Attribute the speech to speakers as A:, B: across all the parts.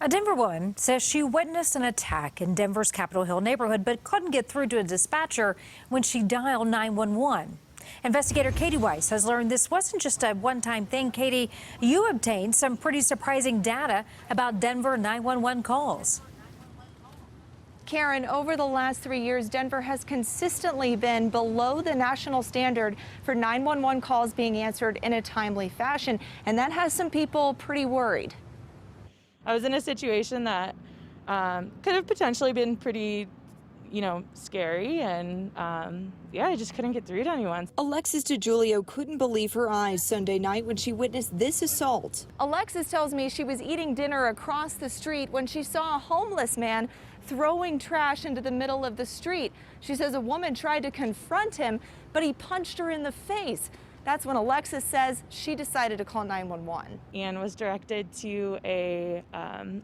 A: A Denver woman says she witnessed an attack in Denver's Capitol Hill neighborhood, but couldn't get through to a dispatcher when she dialed 911. Investigator Katie Weiss has learned this wasn't just a one-time thing. Katie, you obtained some pretty surprising data about Denver 911 calls.
B: Karen, over the last 3 years, Denver has consistently been below the national standard for 911 calls being answered in a timely fashion, and that has some people pretty worried.
C: I was in a situation that could have potentially been pretty, scary, and I just couldn't get through to anyone.
D: Alexis DeGiulio couldn't believe her eyes Sunday night when she witnessed this assault.
B: Alexis tells me she was eating dinner across the street when she saw a homeless man throwing trash into the middle of the street. She says a woman tried to confront him, but he punched her in the face. That's when Alexis says she decided to call 911.
C: And was directed to a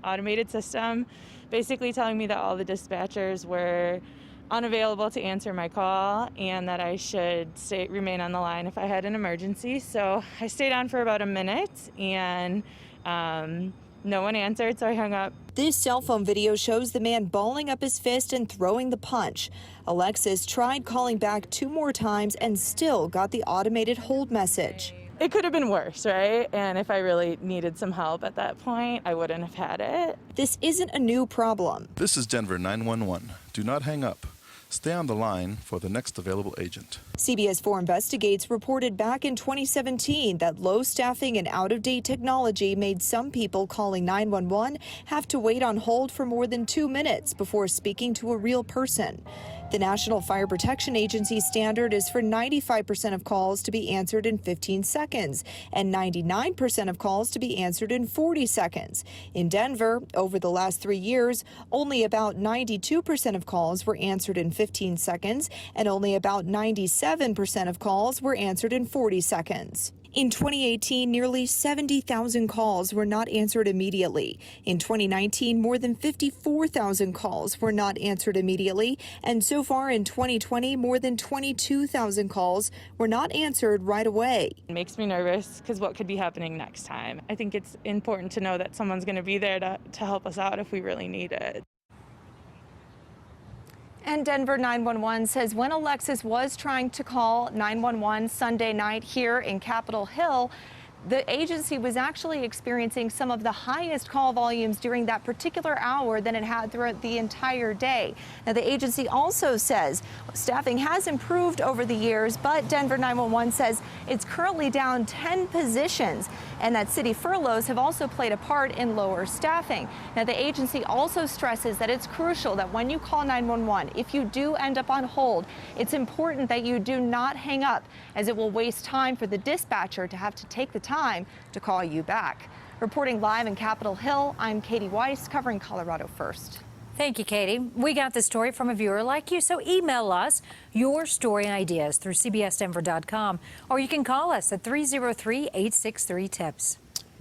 C: automated system, basically telling me that all the dispatchers were unavailable to answer my call and that I should remain on the line if I had an emergency. So I stayed on for about a minute and no one answered, so I hung up.
D: This cell phone video shows the man balling up his fist and throwing the punch. Alexis tried calling back 2 more times and still got the automated hold message.
C: It could have been worse, right? And if I really needed some help at that point, I wouldn't have had it.
D: This isn't a new problem.
E: This is Denver 911. Do not hang up. Stay on the line for the next available agent.
D: CBS4 Investigates reported back in 2017 that low staffing and out-of-date technology made some people calling 911 have to wait on hold for more than 2 minutes before speaking to a real person. The National Fire Protection Agency standard is for 95% of calls to be answered in 15 seconds and 99% of calls to be answered in 40 seconds. In Denver, over the last 3 years, only about 92% of calls were answered in 15 seconds and only about 97% of calls were answered in 40 seconds. In 2018, nearly 70,000 calls were not answered immediately. In 2019, more than 54,000 calls were not answered immediately. And so far in 2020, more than 22,000 calls were not answered right away.
C: It makes me nervous because what could be happening next time? I think it's important to know that someone's going to be there to help us out if we really need it.
B: And Denver 911 says when Alexis was trying to call 911 Sunday night here in Capitol Hill, the agency was actually experiencing some of the highest call volumes during that particular hour than it had throughout the entire day. Now, the agency also says staffing has improved over the years, but Denver 911 says it's currently down 10 positions and that city furloughs have also played a part in lower staffing. Now, the agency also stresses that it's crucial that when you call 911, if you do end up on hold, it's important that you do not hang up, as it will waste time for the dispatcher to have to take the time to call you back. Reporting live in Capitol Hill, I'm Katie Weiss, covering Colorado First.
A: Thank you, Katie. We got the story from a viewer like you, so email us your story and ideas through cbsdenver.com, or you can call us at 303-863-TIPS.